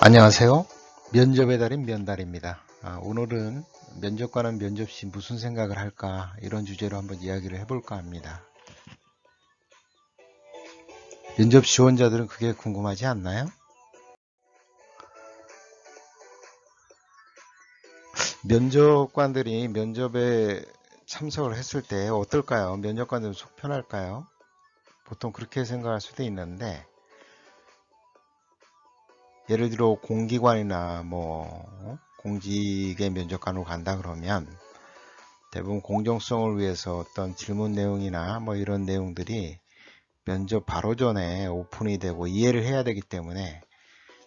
안녕하세요. 면접의 달인 면달입니다. 오늘은 면접관은 면접 시 무슨 생각을 할까 이런 주제로 한번 이야기를 해볼까 합니다. 면접 지원자들은 그게 궁금하지 않나요? 면접관들이 면접에 참석을 했을 때 어떨까요? 면접관들은 속 편할까요? 보통 그렇게 생각할 수도 있는데, 예를 들어 공기관이나 공직의 면접관으로 간다 그러면 대부분 공정성을 위해서 어떤 질문 내용이나 이런 내용들이 면접 바로 전에 오픈이 되고 이해를 해야 되기 때문에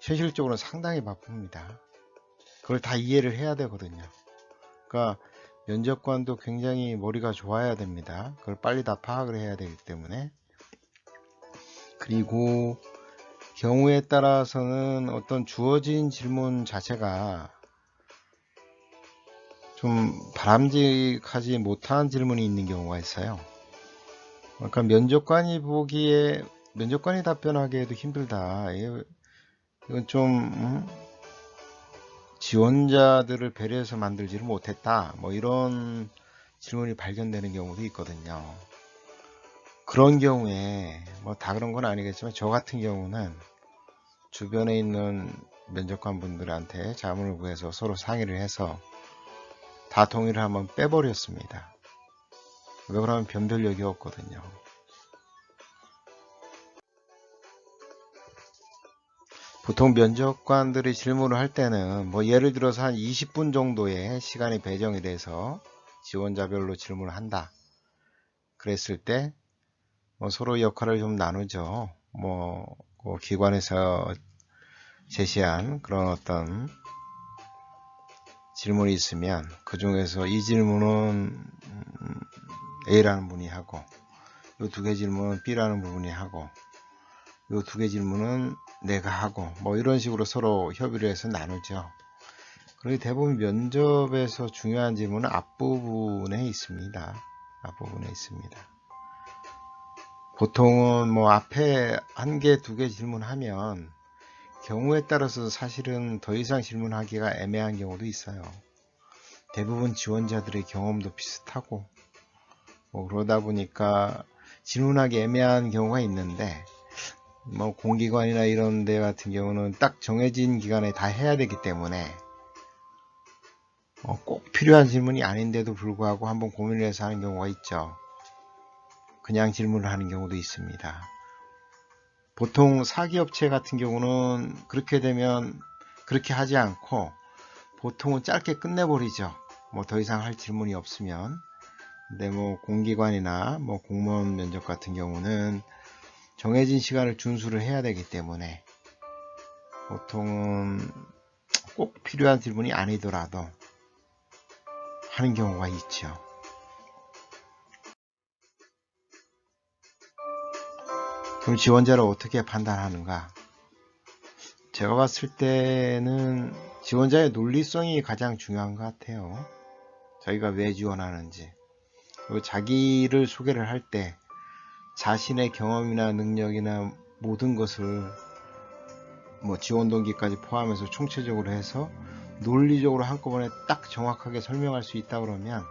현실적으로 상당히 바쁩니다. 그걸 다 이해를 해야 되거든요. 그러니까 면접관도 굉장히 머리가 좋아야 됩니다. 그걸 빨리 다 파악을 해야 되기 때문에. 그리고 경우에 따라서는 어떤 주어진 질문 자체가 좀 바람직하지 못한 질문이 있는 경우가 있어요. 그러니까 면접관이 답변하기에도 힘들다. 이건 좀 지원자들을 배려해서 만들지를 못했다. 이런 질문이 발견되는 경우도 있거든요. 그런 경우에 다 그런 건 아니겠지만 저 같은 경우는 주변에 있는 면접관 분들한테 자문을 구해서 서로 상의를 해서 다 동의를 한번 빼버렸습니다. 왜 그러면 변별력이 없거든요. 보통 면접관들이 질문을 할 때는 예를 들어서 한 20분 정도의 시간이 배정이 돼서 지원자별로 질문을 한다. 그랬을 때 서로 역할을 좀 나누죠. 그 기관에서 제시한 그런 어떤 질문이 있으면 그 중에서 이 질문은 A라는 분이 하고 이 두 개 질문은 B라는 부분이 하고 이 두 개 질문은 내가 하고 이런 식으로 서로 협의를 해서 나누죠. 그리고 대부분 면접에서 중요한 질문은 앞부분에 있습니다. 앞부분에 있습니다. 보통은 앞에 한 개, 두 개 질문하면 경우에 따라서 사실은 더 이상 질문하기가 애매한 경우도 있어요. 대부분 지원자들의 경험도 비슷하고 그러다 보니까 질문하기 애매한 경우가 있는데 공기관이나 이런 데 같은 경우는 딱 정해진 기간에 다 해야 되기 때문에 꼭 필요한 질문이 아닌데도 불구하고 한번 고민을 해서 하는 경우가 있죠. 그냥 질문을 하는 경우도 있습니다. 보통 사기업체 같은 경우는 그렇게 되면 그렇게 하지 않고 보통은 짧게 끝내버리죠. 더 이상 할 질문이 없으면. 근데 공기관이나 공무원 면접 같은 경우는 정해진 시간을 준수를 해야 되기 때문에 보통은 꼭 필요한 질문이 아니더라도 하는 경우가 있죠. 그럼 지원자를 어떻게 판단하는가? 제가 봤을 때는 지원자의 논리성이 가장 중요한 것 같아요. 저희가 왜 지원하는지. 그리고 자기를 소개를 할 때 자신의 경험이나 능력이나 모든 것을 지원 동기까지 포함해서 총체적으로 해서 논리적으로 한꺼번에 딱 정확하게 설명할 수 있다 그러면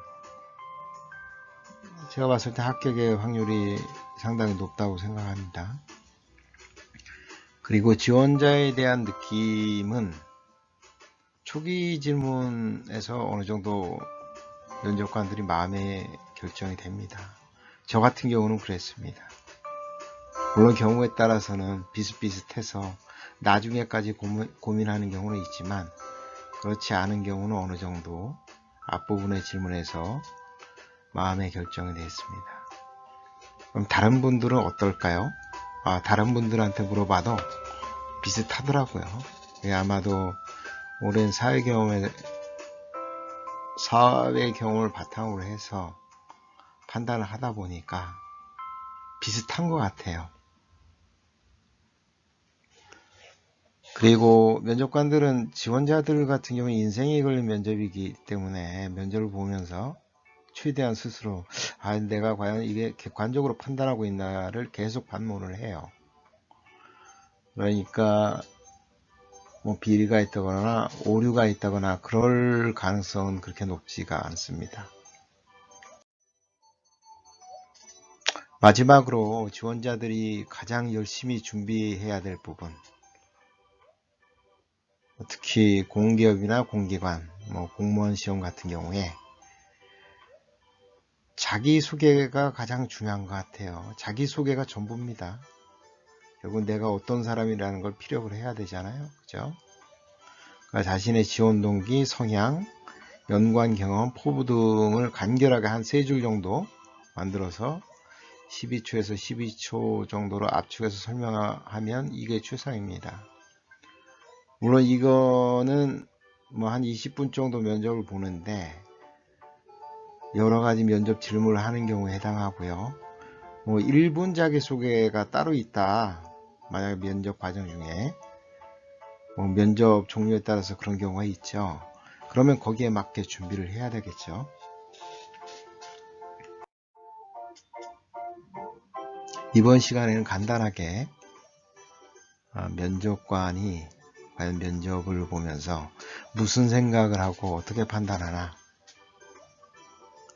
제가 봤을 때 합격의 확률이 상당히 높다고 생각합니다. 그리고 지원자에 대한 느낌은 초기 질문에서 어느 정도 면접관들이 마음의 결정이 됩니다. 저 같은 경우는 그랬습니다. 물론 경우에 따라서는 비슷비슷해서 나중에까지 고민하는 경우는 있지만 그렇지 않은 경우는 어느 정도 앞부분의 질문에서 마음의 결정이 됐습니다. 그럼 다른 분들은 어떨까요? 다른 분들한테 물어봐도 비슷하더라고요. 아마도 오랜 사회 경험을 바탕으로 해서 판단을 하다 보니까 비슷한 것 같아요. 그리고 면접관들은 지원자들 같은 경우는 인생이 걸린 면접이기 때문에 면접을 보면서 최대한 스스로 내가 과연 이게 객관적으로 판단하고 있나를 계속 반문을 해요. 그러니까 뭐 비리가 있다거나 오류가 있다거나 그럴 가능성은 그렇게 높지가 않습니다. 마지막으로 지원자들이 가장 열심히 준비해야 될 부분, 특히 공기업이나 공기관, 뭐 공무원 시험 같은 경우에 자기소개가 가장 중요한 것 같아요. 자기소개가 전부입니다. 결국 내가 어떤 사람이라는 걸 피력을 해야 되잖아요. 그죠? 그러니까 자신의 지원 동기, 성향, 연관 경험, 포부 등을 간결하게 한 3줄 정도 만들어서 12초에서 12초 정도로 압축해서 설명하면 이게 최상입니다. 물론 이거는 뭐 한 20분 정도 면접을 보는데 여러 가지 면접 질문을 하는 경우에 해당하고요. 뭐 1분 자기소개가 따로 있다. 만약 면접 과정 중에 뭐 면접 종류에 따라서 그런 경우가 있죠. 그러면 거기에 맞게 준비를 해야 되겠죠. 이번 시간에는 간단하게 면접관이 과연 면접을 보면서 무슨 생각을 하고 어떻게 판단하나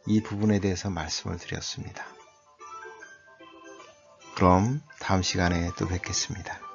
이 부분에 대해서 말씀을 드렸습니다. 그럼 다음 시간에 또 뵙겠습니다.